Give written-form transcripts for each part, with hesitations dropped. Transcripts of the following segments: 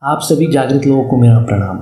आप सभी जागृत लोगों को मेरा प्रणाम।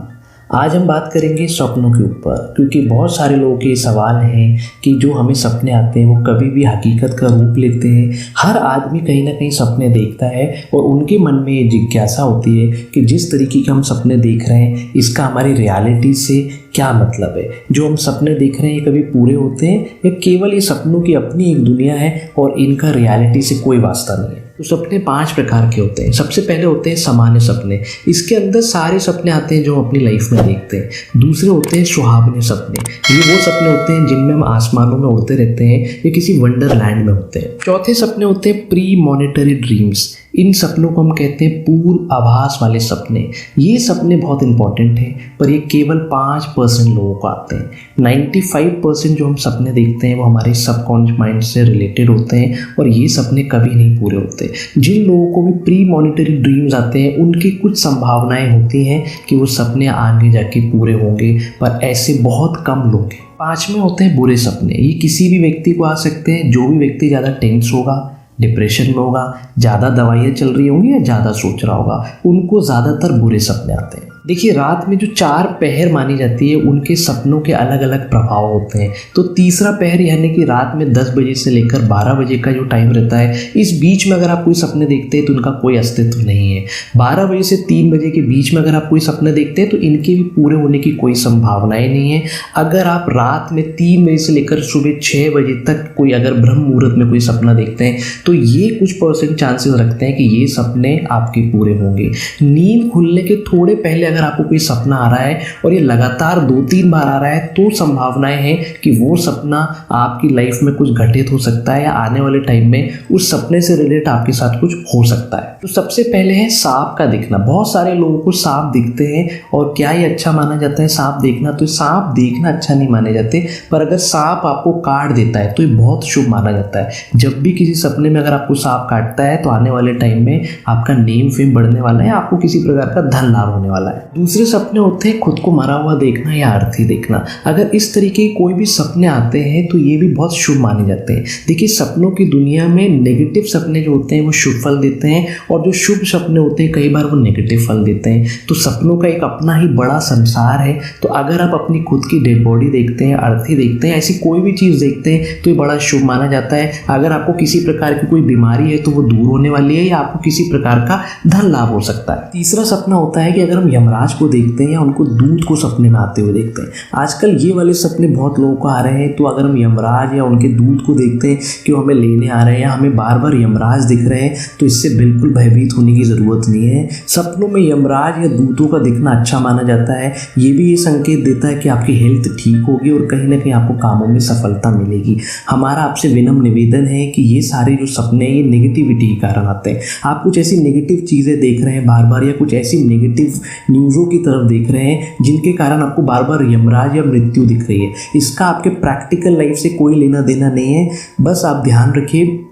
आज हम बात करेंगे सपनों के ऊपर, क्योंकि बहुत सारे लोगों के सवाल हैं कि जो हमें सपने आते हैं वो कभी भी हकीकत का रूप लेते हैं। हर आदमी कहीं ना कहीं सपने देखता है और उनके मन में ये जिज्ञासा होती है कि जिस तरीके के हम सपने देख रहे हैं इसका हमारी रियलिटी से क्या मतलब है। जो हम सपने देख रहे हैं ये कभी पूरे होते हैं या केवल ये सपनों की अपनी एक दुनिया है और इनका रियलिटी से कोई वास्ता नहीं है। तो सपने 5 प्रकार के होते हैं। सबसे पहले होते हैं सामान्य सपने। इसके अंदर सारे सपने आते हैं जो हम अपनी लाइफ में देखते हैं। दूसरे होते हैं सुहावने सपने। ये वो सपने होते हैं जिनमें हम आसमानों में उड़ते रहते हैं या किसी वंडरलैंड में होते हैं। चौथे सपने होते हैं प्री मॉनिटरी ड्रीम्स। इन सपनों को हम कहते हैं पूर्व आभास वाले सपने। ये सपने बहुत इंपॉर्टेंट हैं, पर ये केवल 5% लोगों को आते हैं। 95% जो हम सपने देखते हैं वो हमारे सबकॉन्शियस माइंड से रिलेटेड होते हैं और ये सपने कभी नहीं पूरे होते। जिन लोगों को भी प्री मॉनिटरी ड्रीम्स आते हैं उनकी कुछ संभावनाएं होती हैं कि वो सपने आगे जाके पूरे होंगे, पर ऐसे बहुत कम लोग हैं। 5वें होते हैं बुरे सपने। ये किसी भी व्यक्ति को आ सकते हैं। जो भी व्यक्ति ज़्यादा टेंस होगा, डिप्रेशन में होगा, ज़्यादा दवाइयाँ चल रही होंगी या ज़्यादा सोच रहा होगा, उनको ज़्यादातर बुरे सपने आते हैं। देखिए, रात में जो 4 पहर मानी जाती है उनके सपनों के अलग अलग प्रभाव होते हैं। तो तीसरा पहर यानी कि रात में 10 बजे से लेकर 12 बजे का जो टाइम रहता है, इस बीच में अगर आप कोई सपने देखते हैं तो उनका कोई अस्तित्व नहीं है। 12 बजे से 3 बजे के बीच में अगर आप कोई सपने देखते हैं तो इनके भी पूरे होने की कोई संभावनाएं नहीं है। अगर आप रात में 3 बजे से लेकर सुबह 6 बजे तक कोई अगर ब्रह्म मुहूर्त में कोई सपना देखते हैं तो ये कुछ % चांसेस रखते हैं कि ये सपने आपके पूरे होंगे। नींद खुलने के थोड़े पहले अगर आपको कोई सपना आ रहा है और ये लगातार 2-3 बार आ रहा है तो संभावनाएं हैं कि वो सपना आपकी लाइफ में कुछ घटित हो सकता है या आने वाले टाइम में उस सपने से रिलेटेड आपके साथ कुछ हो सकता है। तो सबसे पहले है सांप का दिखना। बहुत सारे लोगों को सांप दिखते हैं और क्या ये अच्छा माना जाता है सांप देखना? तो सांप देखना अच्छा नहीं माने जाते, पर अगर सांप आपको काट देता है तो ये बहुत शुभ माना जाता है। जब भी किसी सपने में अगर आपको सांप काटता है तो आने वाले टाइम में आपका नेम फेम बढ़ने वाला है, आपको किसी प्रकार का धन लाभ होने वाला है। दूसरे सपने होते हैं खुद को मरा हुआ देखना या अर्थी देखना। अगर इस तरीके के कोई भी सपने आते हैं तो ये भी बहुत शुभ माने जाते हैं। देखिए, सपनों की दुनिया में नेगेटिव सपने जो होते हैं वो शुभ फल देते हैं और जो शुभ सपने होते हैं कई बार वो नेगेटिव फल देते हैं। तो सपनों का एक अपना ही बड़ा संसार है। तो अगर आप अपनी खुद की डेड बॉडी देखते हैं, अर्थी देखते हैं, ऐसी कोई भी चीज़ देखते हैं तो ये बड़ा शुभ माना जाता है। अगर आपको किसी प्रकार की कोई बीमारी है तो वो दूर होने वाली है या आपको किसी प्रकार का धन लाभ हो सकता है। तीसरा सपना होता है कि अगर हम यमराज को देखते हैं या उनको दूध को सपने में आते हुए देखते हैं। आजकल ये वाले सपने बहुत लोगों को आ रहे हैं। तो अगर हम यमराज या उनके दूध को देखते हैं कि वो हमें लेने आ रहे हैं या हमें बार बार यमराज दिख रहे हैं तो इससे बिल्कुल भयभीत होने की ज़रूरत नहीं है। सपनों में यमराज या दूतों का दिखना अच्छा माना जाता है। ये भी ये संकेत देता है कि आपकी हेल्थ ठीक होगी और कहीं ना कहीं आपको कामों में सफलता मिलेगी। हमारा आपसे विनम्र निवेदन है कि ये सारे जो सपने ये नेगेटिविटी के कारण आते हैं। आप कुछ ऐसी नेगेटिव चीज़ें देख रहे हैं बार बार या कुछ ऐसी नेगेटिव न्यूज़ों की तरफ देख रहे हैं जिनके कारण आपको बार बार यमराज या मृत्यु दिख रही है। इसका आपके प्रैक्टिकल लाइफ से कोई लेना देना नहीं है। बस आप ध्यान रखिए,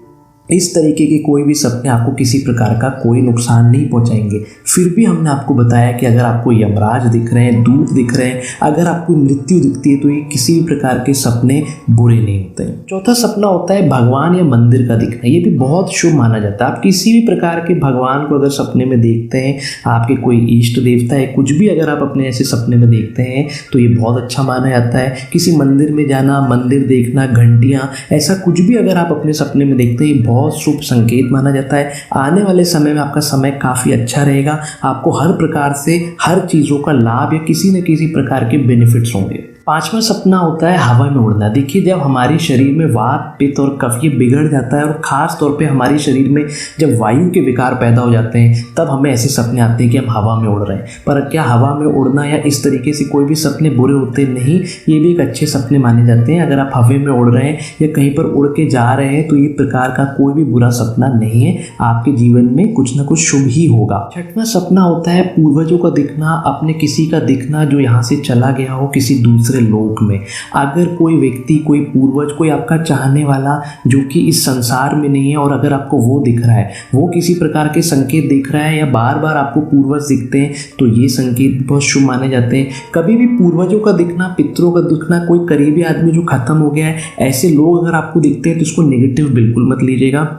इस तरीके के कोई भी सपने आपको किसी प्रकार का कोई नुकसान नहीं पहुंचाएंगे। फिर भी हमने आपको बताया कि अगर आपको यमराज दिख रहे हैं, दूत दिख रहे हैं, अगर आपको मृत्यु दिखती है तो ये किसी भी प्रकार के सपने बुरे नहीं होते हैं। चौथा सपना होता है भगवान या मंदिर का दिखना। ये भी बहुत शुभ माना जाता है। आप किसी भी प्रकार के भगवान को अगर सपने में देखते हैं, आपके कोई इष्ट देवता है, कुछ भी अगर आप अपने ऐसे सपने में देखते हैं तो ये बहुत अच्छा माना जाता है। किसी मंदिर में जाना, मंदिर देखना, घंटियाँ, ऐसा कुछ भी अगर आप अपने सपने में देखते हैं बहुत शुभ संकेत माना जाता है। आने वाले समय में आपका समय काफ़ी अच्छा रहेगा। आपको हर प्रकार से हर चीज़ों का लाभ या किसी न किसी प्रकार के बेनिफिट्स होंगे। 5वां सपना होता है हवा में उड़ना। देखिए, जब हमारे शरीर में वात, पित्त और कफ ये बिगड़ जाता है और ख़ास तौर पे हमारे शरीर में जब वायु के विकार पैदा हो जाते हैं तब हमें ऐसे सपने आते हैं कि हम हवा में उड़ रहे हैं। पर क्या हवा में उड़ना या इस तरीके से कोई भी सपने बुरे होते नहीं, ये भी एक अच्छे सपने माने जाते हैं। अगर आप हवा में उड़ रहे हैं या कहीं पर उड़ के जा रहे हैं तो ये प्रकार का कोई भी बुरा सपना नहीं है। आपके जीवन में कुछ ना कुछ शुभ ही होगा। 6वां सपना होता है पूर्वजों का दिखना, अपने किसी का दिखना जो यहाँ से चला गया हो किसी दूसरे लोक में। अगर कोई व्यक्ति, कोई पूर्वज, कोई आपका चाहने वाला जो कि इस संसार में नहीं है और अगर आपको वो दिख रहा है, वो किसी प्रकार के संकेत दिख रहा है या बार बार आपको पूर्वज दिखते हैं तो ये संकेत बहुत शुभ माने जाते हैं। कभी भी पूर्वजों का दिखना, पितरों का दिखना, कोई करीबी आदमी जो खत्म हो गया है, ऐसे लोग अगर आपको दिखते हैं तो इसको नेगेटिव बिल्कुल मत लीजिएगा।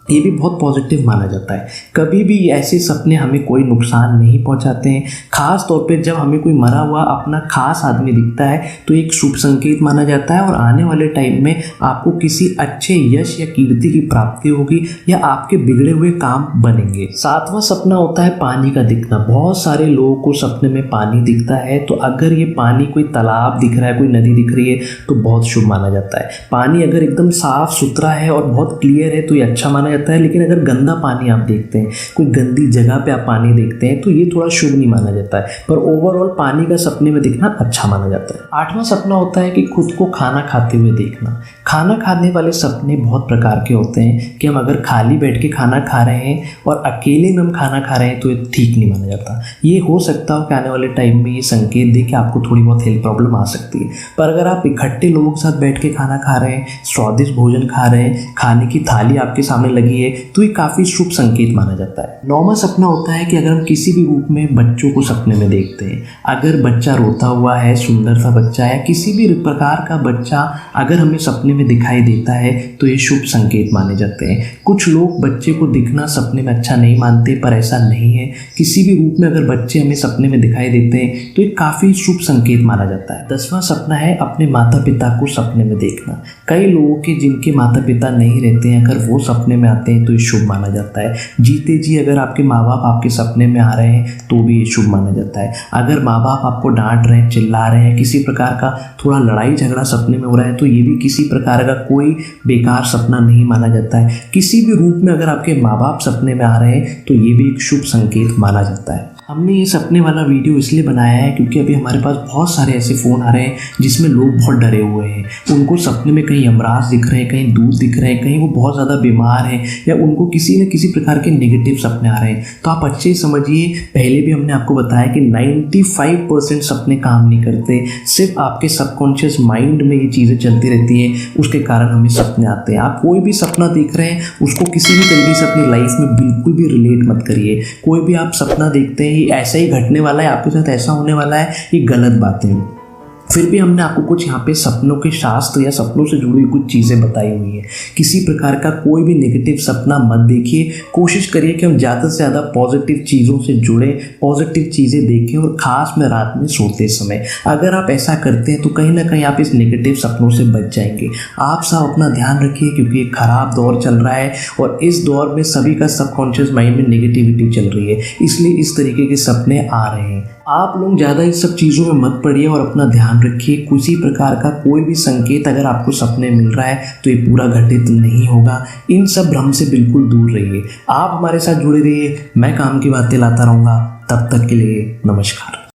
ये भी बहुत पॉजिटिव माना जाता है। कभी भी ऐसे सपने हमें कोई नुकसान नहीं पहुंचाते हैं। खास तौर पे जब हमें कोई मरा हुआ अपना खास आदमी दिखता है तो एक शुभ संकेत माना जाता है और आने वाले टाइम में आपको किसी अच्छे यश या कीर्ति की प्राप्ति होगी या आपके बिगड़े हुए काम बनेंगे। सातवां सपना होता है पानी का दिखना। बहुत सारे लोगों को सपने में पानी दिखता है, तो अगर ये पानी कोई तालाब दिख रहा है, कोई नदी दिख रही है तो बहुत शुभ माना जाता है। पानी अगर एकदम साफ सुथरा है और बहुत क्लियर है तो ये अच्छा माना जाता है। लेकिन अगर गंदा पानी आप देखते हैं, कोई गंदी जगह पे आप पानी देखते हैं तो ये थोड़ा शुभ नहीं माना जाता है। पर ओवरऑल पानी का सपने में दिखना अच्छा माना जाता है। आठवां सपना होता है कि खुद को खाना खाते हुए देखना। खाना खाने वाले सपने बहुत प्रकार के होते हैं कि हम अगर खाली बैठ के खाना खा रहे हैं और अकेले में हम खाना खा रहे हैं तो ये ठीक नहीं माना जाता। ये हो सकता हो कि आने वाले टाइम में ये संकेत दे कि आपको थोड़ी बहुत हेल्थ प्रॉब्लम आ सकती है। पर अगर आप इकट्ठे लोगों के साथ बैठ के खाना खा रहे हैं, स्वादिष्ट भोजन खा रहे हैं, खाने की थाली आपके सामने लगी है तो ये काफ़ी शुभ संकेत माना जाता है। नौवां सपना होता है कि अगर हम किसी भी रूप में बच्चों को सपने में देखते हैं, अगर बच्चा रोता हुआ है, सुंदर सा बच्चा या किसी भी प्रकार का बच्चा अगर हमें सपने में दिखाई देता है तो ये शुभ संकेत माने जाते हैं। कुछ लोग बच्चे को दिखना सपने में अच्छा नहीं मानते, पर ऐसा नहीं है। किसी भी रूप में अगर बच्चे हमें सपने में दिखाई देते हैं तो ये काफ़ी शुभ संकेत माना जाता है। 10वां सपना है अपने माता पिता को सपने में देखना। कई लोगों के जिनके माता पिता नहीं रहते हैं, अगर वो सपने में आते हैं तो ये शुभ माना जाता है। जीते जी अगर आपके माँ बाप आपके सपने में आ रहे हैं तो भी ये शुभ माना जाता है। अगर माँ बाप आपको डांट रहे हैं, चिल्ला रहे हैं, किसी प्रकार का थोड़ा लड़ाई झगड़ा सपने में हो रहा है तो ये भी किसी प्रकार का कोई बेकार सपना नहीं माना जाता है। किसी भी रूप में अगर आपके माँ बाप सपने में आ रहे हैं तो ये भी एक शुभ संकेत माना जाता है। हमने ये सपने वाला वीडियो इसलिए बनाया है क्योंकि अभी हमारे पास बहुत सारे ऐसे फ़ोन आ रहे हैं जिसमें लोग बहुत डरे हुए हैं। उनको सपने में कहीं यमराज दिख रहे हैं, कहीं दूत दिख रहे हैं, कहीं वो बहुत ज़्यादा बीमार हैं या उनको किसी न किसी प्रकार के नेगेटिव सपने आ रहे हैं। तो आप अच्छे से समझिए, पहले भी हमने आपको बताया कि 95% सपने काम नहीं करते। सिर्फ आपके सबकॉन्शियस माइंड में ये चीज़ें चलती रहती हैं, उसके कारण हमें सपने आते हैं। आप कोई भी सपना देख रहे हैं उसको किसी भी तरीके से अपनी लाइफ में बिल्कुल भी रिलेट मत करिए। कोई भी आप सपना देखते हैं ऐसा ही घटने वाला है, आपके साथ ऐसा होने वाला है, ये गलत बातें हैं। फिर भी हमने आपको कुछ यहाँ पे सपनों के शास्त्र या सपनों से जुड़ी हुई कुछ चीज़ें बताई हुई हैं। किसी प्रकार का कोई भी नेगेटिव सपना मत देखिए। कोशिश करिए कि हम ज़्यादा से ज़्यादा पॉजिटिव चीज़ों से जुड़े, पॉजिटिव चीज़ें देखें और ख़ास में रात में सोते समय। अगर आप ऐसा करते हैं तो कहीं ना कहीं आप इस नेगेटिव सपनों से बच जाएंगे। आप सब अपना ध्यान रखिए क्योंकि एक ख़राब दौर चल रहा है और इस दौर में सभी का सबकॉन्शियस माइंड में नेगेटिविटी चल रही है, इसलिए इस तरीके के सपने आ रहे हैं। आप लोग ज़्यादा इस सब चीज़ों में मत पड़िए और अपना ध्यान रखिए। किसी प्रकार का कोई भी संकेत अगर आपको सपने मिल रहा है तो ये पूरा घटित नहीं होगा। इन सब भ्रम से बिल्कुल दूर रहिए। आप हमारे साथ जुड़े रहिए, मैं काम की बातें लाता रहूँगा। तब तक के लिए नमस्कार।